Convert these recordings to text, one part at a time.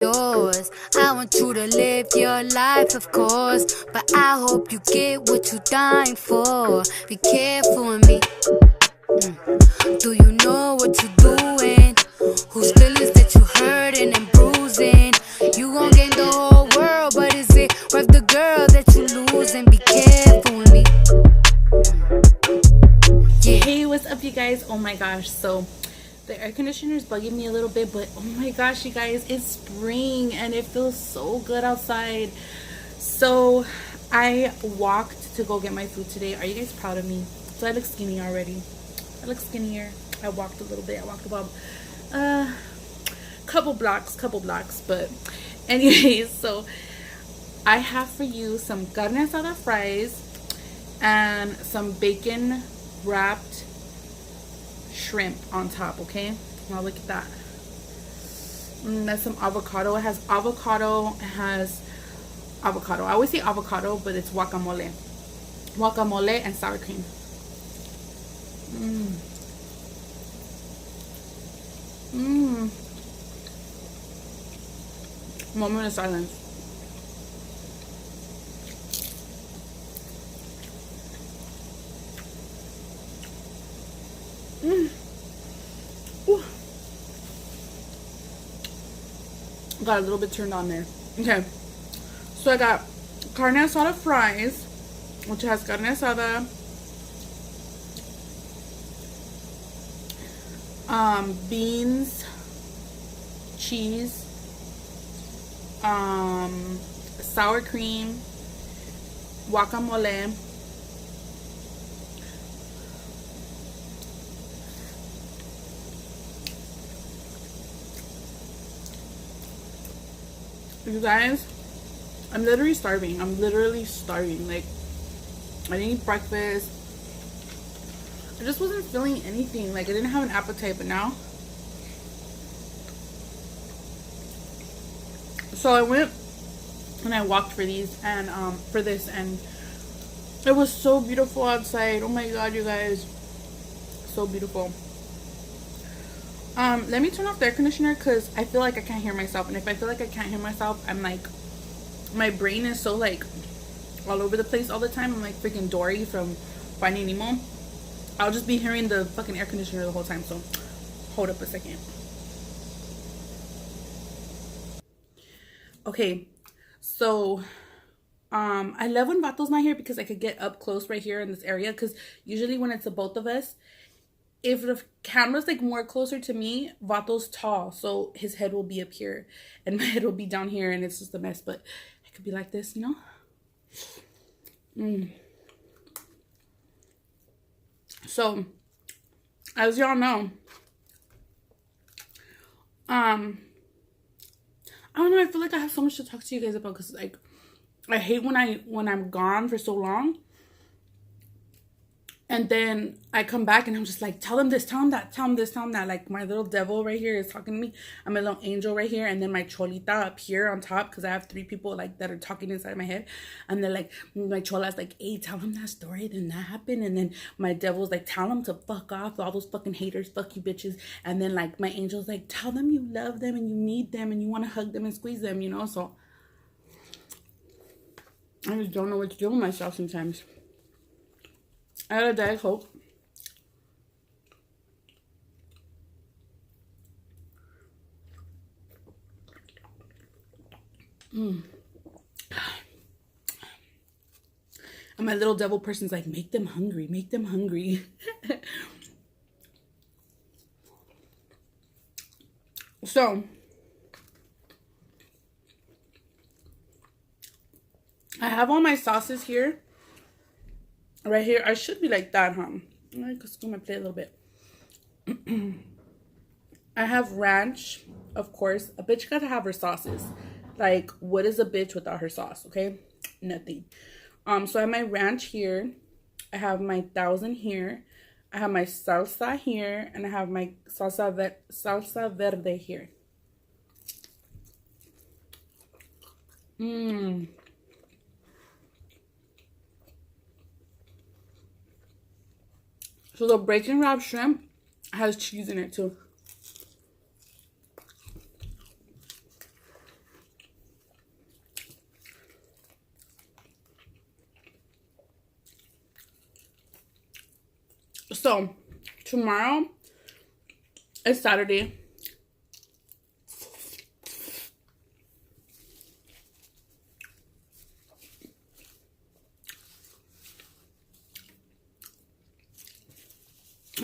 yours. I want you to live your life, of course, but I hope you get what you're dying for. Be careful with me. Do you know what you're doing? Whose feelings that you hurting and bruising? You gon' gain the whole world, but is it worth the girl that you losing? Be careful with me. Yeah. Hey, what's up, you guys? Oh my gosh, so the air conditioner is bugging me a little bit, but oh my gosh, you guys, it's spring and it feels so good outside. So I walked to go get my food today. Are you guys proud of me? So I look skinny already. I look skinnier. I walked a little bit. I walked about couple blocks, but anyways, so I have for you some carne asada fries and some bacon wrapped shrimp on top. Okay, now look at that. That's some avocado. It has avocado. It has avocado. I always say avocado, but it's guacamole and sour cream. Moment of silence. Got a little bit turned on there. Okay, so I got carne asada fries, which has carne asada, beans, cheese, sour cream, guacamole, you guys, I'm literally starving. Like, I didn't eat breakfast. I just wasn't feeling anything. Like, I didn't have an appetite, but now. So I went and I walked for these and for this, and it was so beautiful outside. Oh my god, you guys, so beautiful. Let me turn off the air conditioner because I feel like I can't hear myself, and if I feel like I can't hear myself, I'm like, my brain is so like all over the place all the time. I'm like freaking Dory from Finding Nemo. I'll just be hearing the fucking air conditioner the whole time. So hold up a second. Okay, so I love when Vato's not here because I could get up close right here in this area, because usually when it's the both of us, if the camera's like more closer to me, Vato's tall, so his head will be up here and my head will be down here, and it's just a mess. But it could be like this, you know. So as y'all know, I don't know, I feel like I have so much to talk to you guys about, because like I hate when I'm gone for so long, and then I come back and I'm just like, tell them this, tell them that, tell them this, tell them that. Like, my little devil right here is talking to me. I'm a little angel right here. And then my cholita up here on top, because I have 3 people like that are talking inside my head. And they're like, my chola's like, hey, tell them that story. Then that happened. And then my devil's like, tell them to fuck off. All those fucking haters. Fuck you, bitches. And then like my angel's like, tell them you love them and you need them and you want to hug them and squeeze them, you know? So I just don't know what to do with myself sometimes. I had a Diet Coke. And my little devil person's like, make them hungry, make them hungry. So I have all my sauces here. Right here. I should be like that, huh? I could scoot my plate a little bit. I have ranch, of course. A bitch gotta have her sauces. Like, what is a bitch without her sauce? Okay, nothing. So I have my ranch here. I have my 1000 here. I have my salsa here, and I have my salsa verde here. So the bacon wrapped shrimp has cheese in it too. So, tomorrow is Saturday.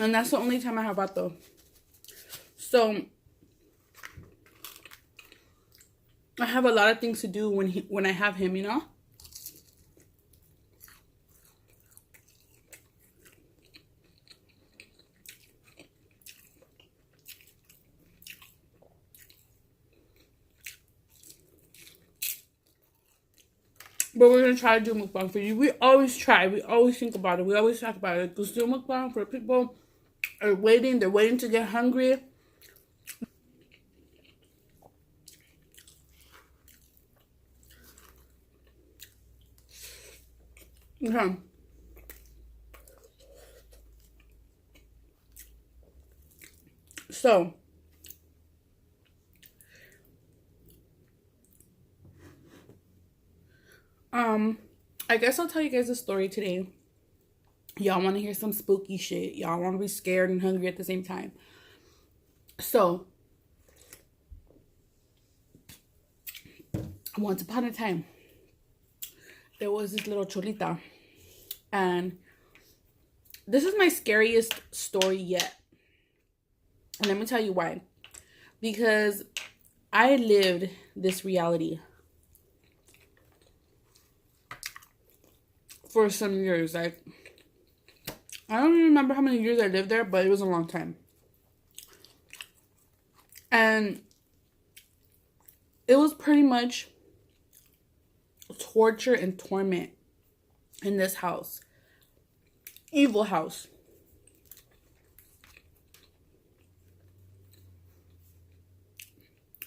And that's the only time I have vato. So, I have a lot of things to do when I have him, you know? But we're going to try to do mukbang for you. We always try. We always think about it. We always talk about it. Let's do mukbang for people are waiting. They're waiting to get hungry. Okay. So, I guess I'll tell you guys a story today. Y'all want to hear some spooky shit. Y'all want to be scared and hungry at the same time. So, once upon a time, there was this little cholita. And this is my scariest story yet. And let me tell you why. Because I lived this reality for some years. Like, I don't even remember how many years I lived there, but it was a long time. And it was pretty much torture and torment in this house. Evil house.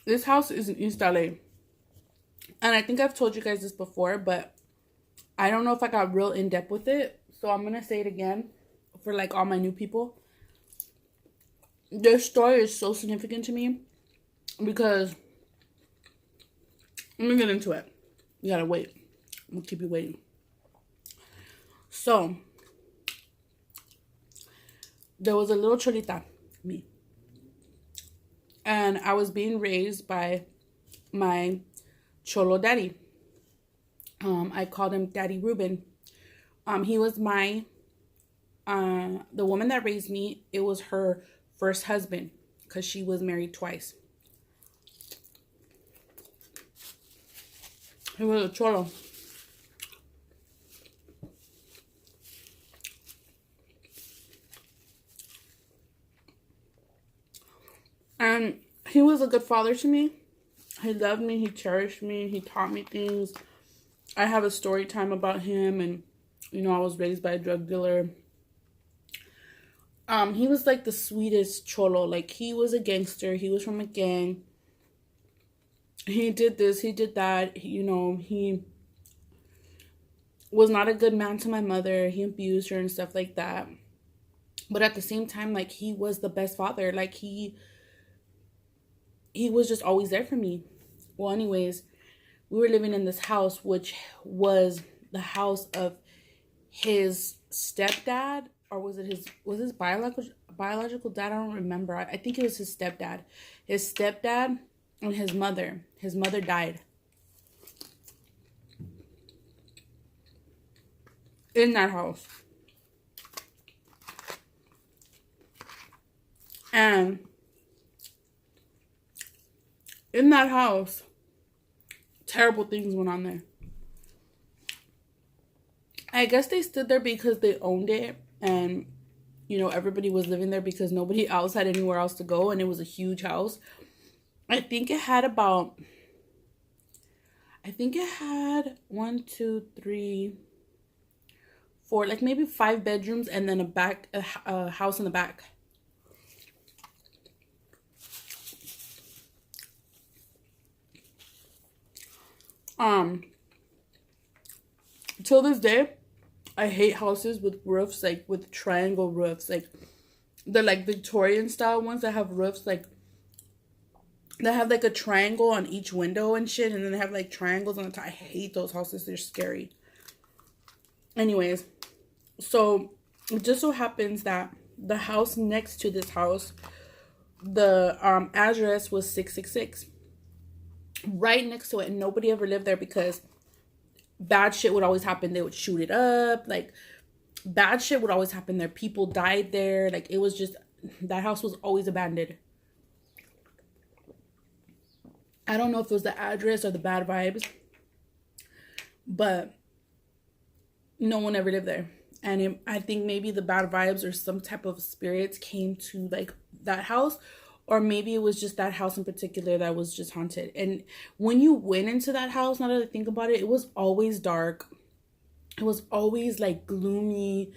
This house is in East LA. And I think I've told you guys this before, but I don't know if I got real in depth with it. So I'm going to say it again for like all my new people. This story is so significant to me because let me get into it. You gotta wait. I'm gonna keep you waiting. So, there was a little cholita, me. And I was being raised by my cholo daddy. I called him Daddy Ruben. He was my, the woman that raised me, it was her first husband because she was married twice. He was a cholo. And he was a good father to me. He loved me. He cherished me. He taught me things. I have a story time about him. And, you know, I was raised by a drug dealer. He was like the sweetest cholo. Like, he was a gangster. He was from a gang. He did this. He did that. You know, he was not a good man to my mother. He abused her and stuff like that. But at the same time, like, he was the best father. Like, he was just always there for me. Well, anyways, we were living in this house, which was the house of his stepdad, or was his biological dad? I don't remember. I think it was his stepdad. His stepdad and his mother. His mother died in that house. And in that house, terrible things went on there. I guess they stood there because they owned it. And, you know, everybody was living there because nobody else had anywhere else to go. And it was a huge house. I think it had 1, 2, 3, 4, like maybe 5 bedrooms and then a house in the back. Till this day, I hate houses with roofs, like with triangle roofs, like the like Victorian style ones that have roofs like that have like a triangle on each window and shit, and then they have like triangles on the top. I hate those houses. They're scary. Anyways, so It just so happens that the house next to this house, the address was 666, right next to it, and nobody ever lived there because bad shit would always happen. They would shoot it up, like bad shit would always happen there. People died there. Like it was just, that house was always abandoned. I don't know if it was the address or the bad vibes, but no one ever lived there. And I think maybe the bad vibes or some type of spirits came to like that house, or maybe it was just that house in particular that was just haunted. And when you went into that house, now that I think about it, it was always dark. It was always like gloomy,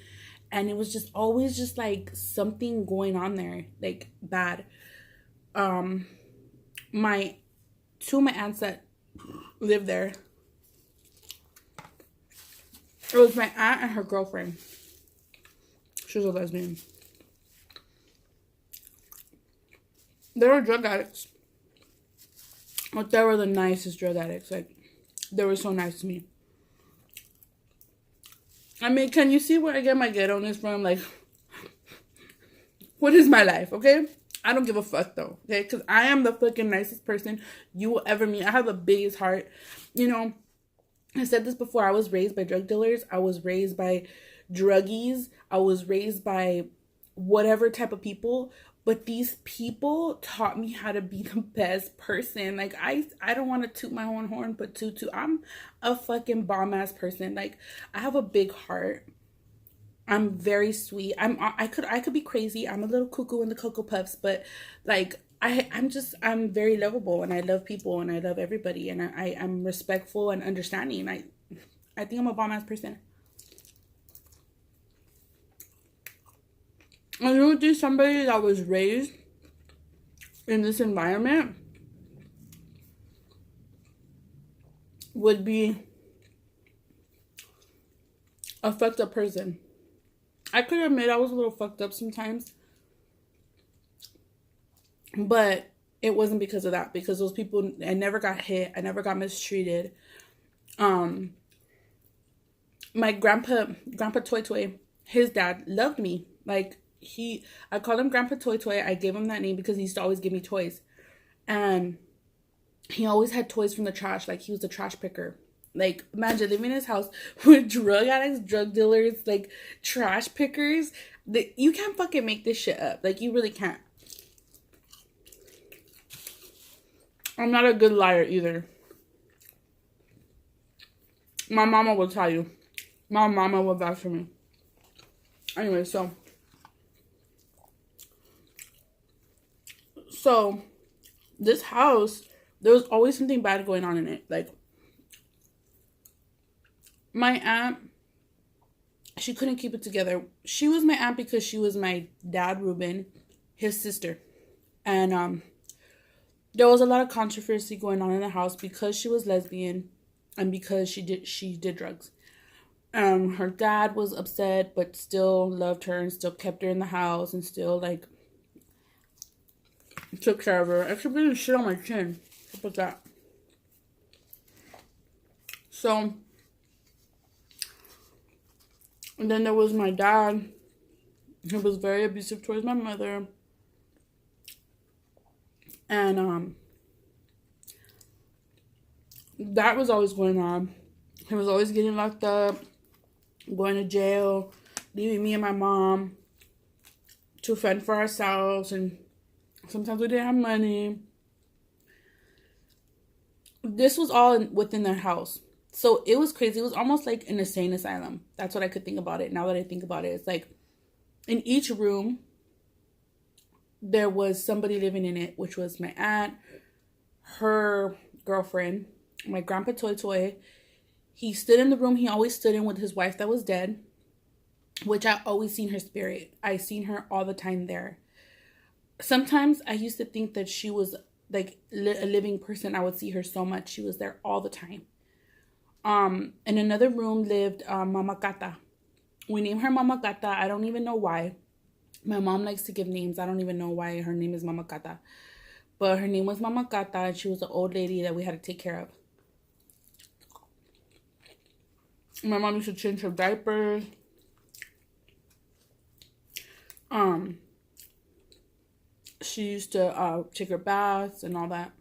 and it was just always just like something going on there, like bad. My two of my aunts that lived there, it was my aunt and her girlfriend. She was a lesbian. They were drug addicts. But they were the nicest drug addicts. Like, they were so nice to me. I mean, can you see where I get my ghetto-ness from? Like, what is my life, okay? I don't give a fuck, though, okay? Because I am the fucking nicest person you will ever meet. I have the biggest heart. You know, I said this before. I was raised by drug dealers. I was raised by druggies. I was raised by whatever type of people. But these people taught me how to be the best person. Like, I don't want to toot my own horn, but toot. I'm a fucking bomb-ass person. Like, I have a big heart. I'm very sweet. I could be crazy. I'm a little cuckoo in the Cocoa Puffs, but like I'm very lovable, and I love people, and I love everybody, and I'm respectful and understanding. I think I'm a bomb ass person. I don't think somebody that was raised in this environment would be a fucked up person. I could admit I was a little fucked up sometimes, but it wasn't because of that. Because those people, I never got hit. I never got mistreated. My grandpa Toy Toy, his dad loved me. Like I called him Grandpa Toy Toy. I gave him that name because he used to always give me toys, and he always had toys from the trash. Like he was a trash picker. Like, imagine living in his house with drug addicts, drug dealers, like, trash pickers. You can't fucking make this shit up. Like, you really can't. I'm not a good liar either. My mama will tell you. My mama will vouch for me. Anyway, so this house, there was always something bad going on in it. Like, my aunt, she couldn't keep it together. She was my aunt because she was my dad, Ruben, his sister. And there was a lot of controversy going on in the house because she was lesbian and because she did drugs. Her dad was upset but still loved her and still kept her in the house and still like took care of her. I keep getting shit on my chin. How about that? So, and then there was my dad, who was very abusive towards my mother. And that was always going on. He was always getting locked up, going to jail, leaving me and my mom to fend for ourselves. And sometimes we didn't have money. This was all within their house. So it was crazy. It was almost like an insane asylum. That's what I could think about it. Now that I think about it, it's like in each room, there was somebody living in it, which was my aunt, her girlfriend, my grandpa Toy Toy. He stood in the room he always stood in with his wife that was dead, which I always seen her spirit. I seen her all the time there. Sometimes I used to think that she was like a living person. I would see her so much. She was there all the time. In another room lived Mama Cata. We named her Mama Cata. I don't even know why. My mom likes to give names. I don't even know why her name is Mama Cata. But her name was Mama Cata, and she was an old lady that we had to take care of. My mom used to change her diapers. Um, she used to take her baths and all that.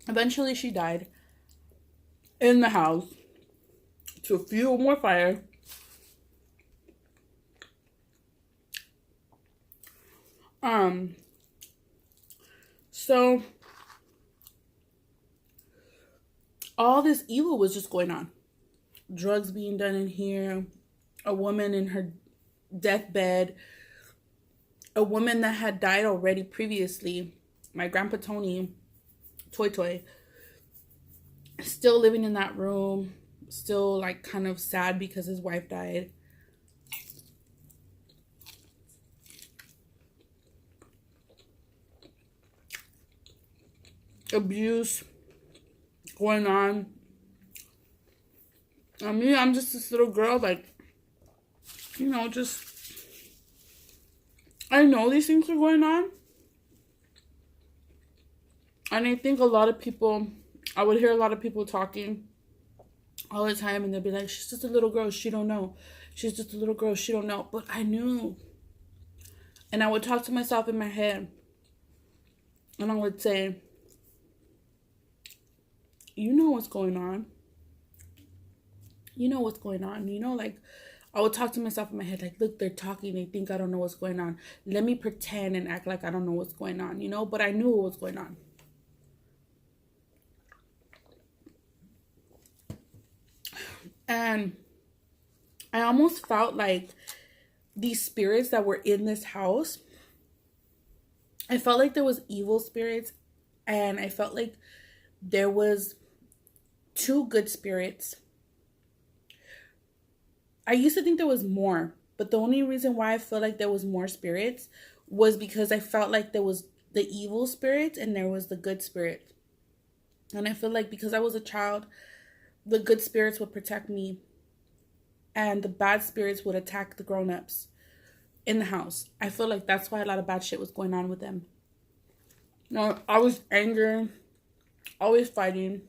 Eventually, she died in the house to fuel more fire. So all this evil was just going on. Drugs being done in here, a woman in her deathbed, a woman that had died already previously, my grandpa Tony, Toy Toy, still living in that room, still like kind of sad because his wife died. Abuse going on. I mean, I'm just this little girl, like, you know, just, I know these things are going on. And I think a lot of people, I would hear a lot of people talking all the time, and they'd be like, she's just a little girl, she don't know. She's just a little girl, she don't know. But I knew. And I would talk to myself in my head, and I would say, you know what's going on. You know what's going on. You know, like, I would talk to myself in my head, like, look, they're talking. They think I don't know what's going on. Let me pretend and act like I don't know what's going on, you know? But I knew what was going on. And I almost felt like these spirits that were in this house, I felt like there was evil spirits, and I felt like there was 2 good spirits. I used to think there was more, but the only reason why I felt like there was more spirits was because I felt like there was the evil spirits and there was the good spirits. And I feel like because I was a child, the good spirits would protect me and the bad spirits would attack the grown-ups in the house. I feel like that's why a lot of bad shit was going on with them. You know, always anger, always fighting.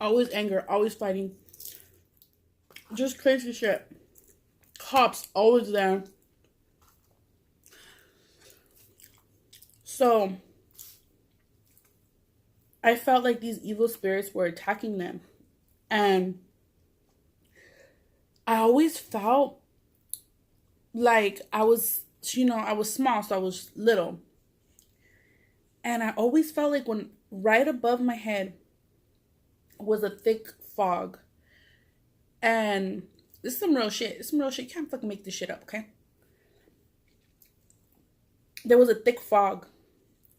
Always anger, always fighting. Just crazy shit. Cops always there. So I felt like these evil spirits were attacking them. And I always felt like I was, you know, I was small, so I was little. And I always felt like when right above my head was a thick fog. And this is some real shit. It's some real shit. You can't fucking make this shit up, okay? There was a thick fog,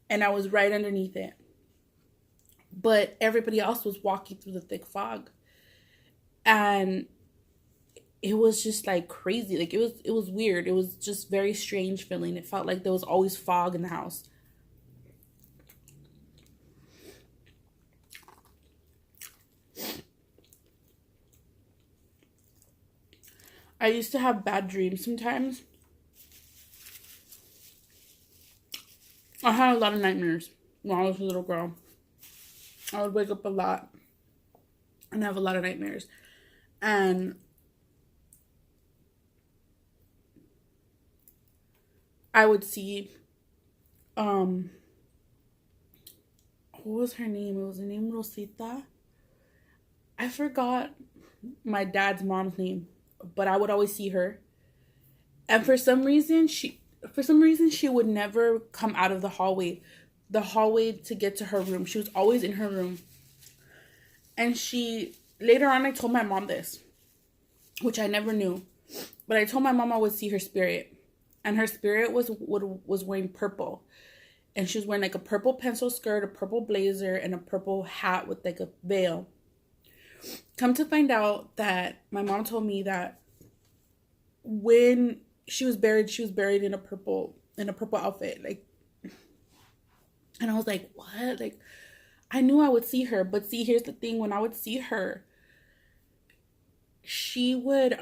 and I was right underneath it. But everybody else was walking through the thick fog. And it was just like crazy. Like it was weird. It was just very strange feeling. It felt like there was always fog in the house. I used to have bad dreams sometimes. I had a lot of nightmares when I was a little girl. I would wake up a lot and have a lot of nightmares. And I would see, what was her name? It was her name Rosita. I forgot my dad's mom's name, but I would always see her. And for some reason she would never come out of the hallway to get to her room. She was always in her room. And later on I told my mom this, which I never knew. But I told my mom I would see her spirit. And her spirit was wearing purple. And she was wearing like a purple pencil skirt, a purple blazer, and a purple hat with like a veil. Come to find out that my mom told me that when she was buried in a purple outfit. Like, and I was like, what? Like, I knew I would see her. But see, here's the thing. When I would see her, she would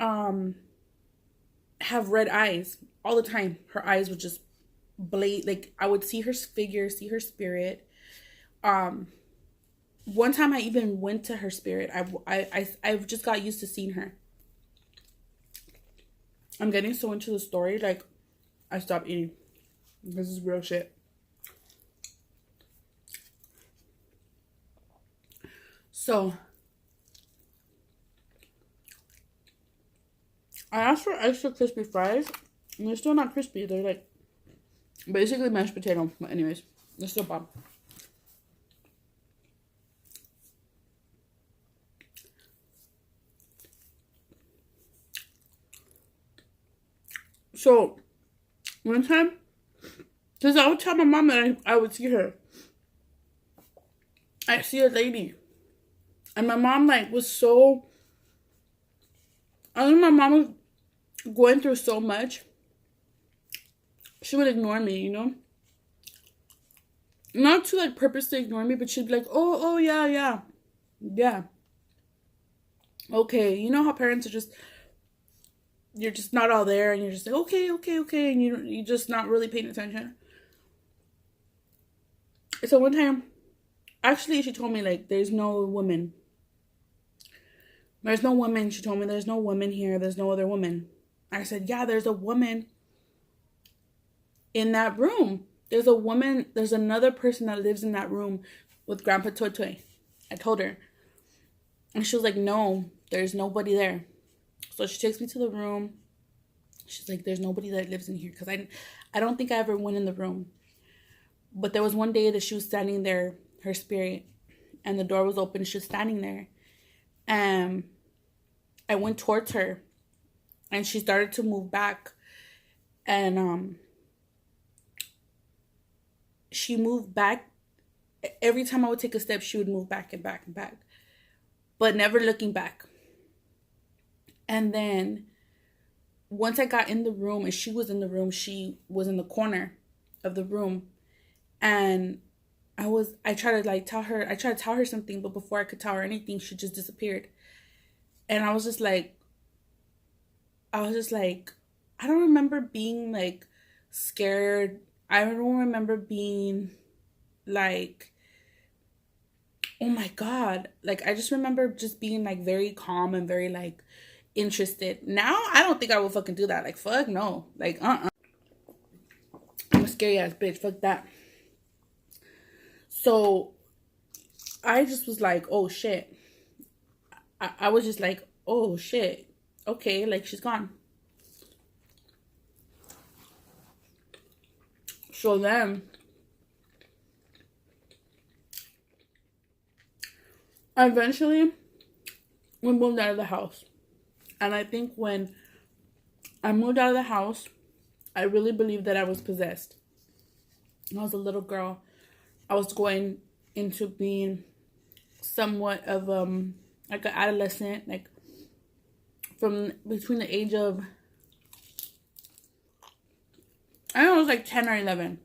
have red eyes all the time. Her eyes would just blaze. Like, I would see her figure, see her spirit. one time I even went to her spirit. I've just got used to seeing her. I'm getting so into the story, like, I stopped eating. This is real shit. So, I asked for extra crispy fries, and they're still not crispy. They're like basically mashed potato. But anyways, they're still bomb. So, one time, because I would tell my mom that I would see her. I see a lady. And my mom, like, was so... I think my mom was going through so much. She would ignore me, you know? Not to, like, purposely ignore me, but she'd be like, oh, yeah. Yeah. Okay, you know how parents are just... You're just not all there, and you're just like, okay, and you're just not really paying attention. So one time, actually, she told me, like, there's no woman. There's no woman. She told me there's no woman here. There's no other woman. I said, yeah, there's a woman in that room. There's a woman. There's another person that lives in that room with Grandpa Totoy. I told her. And she was like, no, there's nobody there. So she takes me to the room. She's like, there's nobody that lives in here. Because I don't think I ever went in the room. But there was one day that she was standing there, her spirit, and the door was open. She was standing there. And I went towards her. And she started to move back. And she moved back. Every time I would take a step, she would move back and back and back. But never looking back. And then once I got in the room and she was in the room, she was in the corner of the room. And I tried to tell her something, but before I could tell her anything, she just disappeared. And I was just like, I don't remember being like scared. I don't remember being like, oh my God. Like, I just remember just being like very calm and very like interested. Now I don't think I would fucking do that. Like, fuck no. Like, I'm a scary ass bitch. Fuck that. So I just was like, oh shit. I was just like, oh shit. Okay, like, she's gone. So then eventually we moved out of the house. And I think when I moved out of the house, I really believed that I was possessed. When I was a little girl, I was going into being somewhat of like an adolescent, like from between the age of, I don't know, it was like 10 or 11.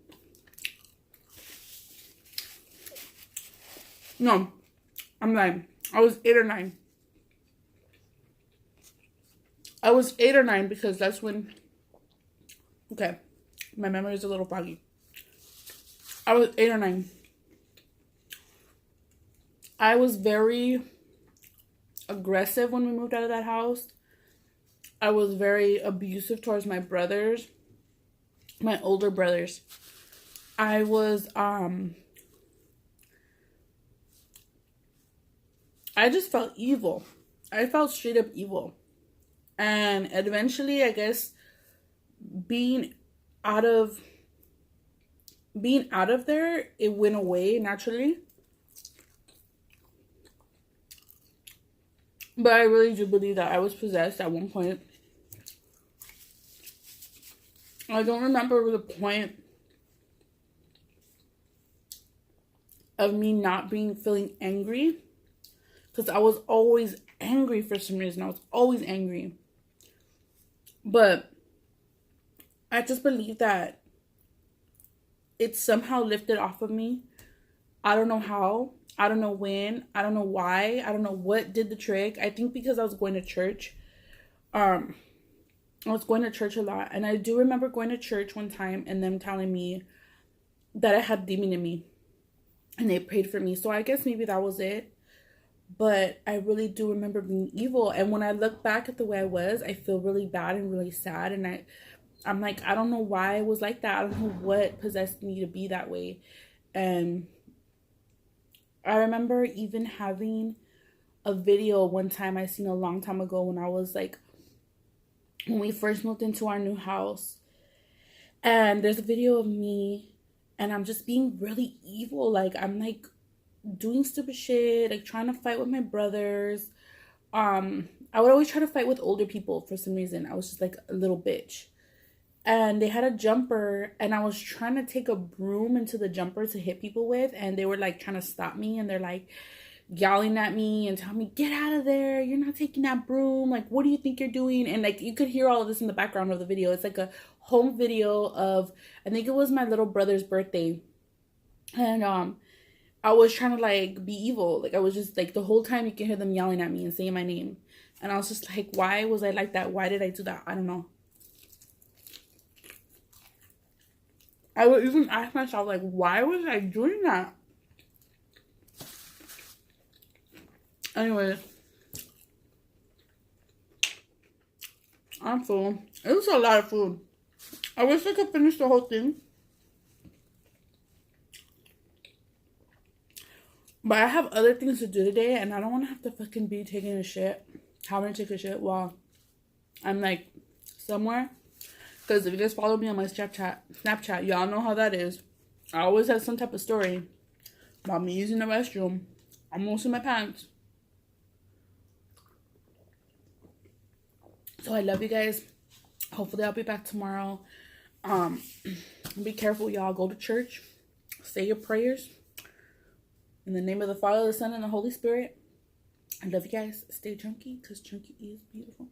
No, I'm lying. I was 8 or 9. I was 8 or 9 because that's when, okay, my memory is a little foggy. I was 8 or 9. I was very aggressive when we moved out of that house. I was very abusive towards my brothers, my older brothers. I was, I just felt evil. I felt straight up evil. And eventually, I guess, being out of there, it went away naturally. But I really do believe that I was possessed at one point. I don't remember the point of me not feeling angry. Because I was always angry for some reason. I was always angry. But I just believe that it somehow lifted off of me. I don't know how. I don't know when. I don't know why. I don't know what did the trick. I think because I was going to church. I was going to church a lot. And I do remember going to church one time and them telling me that I had demon in me. and they prayed for me. So I guess maybe that was it. But I really do remember being evil. And when I look back at the way I was, I feel really bad and really sad. And I'm like, I don't know why I was like that. I don't know what possessed me to be that way. And I remember even having a video one time I seen a long time ago when I was like, when we first moved into our new house. And there's a video of me and I'm just being really evil. Like, I'm like doing stupid shit, like trying to fight with my brothers. I would always try to fight with older people for some reason. I was just like a little bitch. And they had a jumper and I was trying to take a broom into the jumper to hit people with, and they were like trying to stop me, and they're like yelling at me and telling me, get out of there, you're not taking that broom, like what do you think you're doing? And like you could hear all of this in the background of the video. It's like a home video of, I think it was my little brother's birthday. And I was trying to like be evil. Like I was just like, the whole time you can hear them yelling at me and saying my name. And I was just like, why was I like that? Why did I do that? I don't know. I would even ask myself, like, why was I doing that? Anyways, I'm full. It was a lot of food. I wish I could finish the whole thing. But I have other things to do today, and I don't want to have to fucking be taking a shit. Having to take a shit while I'm like somewhere. Because if you guys follow me on my Snapchat, y'all know how that is. I always have some type of story about me using the restroom. I'm losing my pants. So I love you guys. Hopefully I'll be back tomorrow. Be careful, y'all. Go to church. Say your prayers. In the name of the Father, the Son, and the Holy Spirit. I love you guys. Stay chunky, because chunky is beautiful.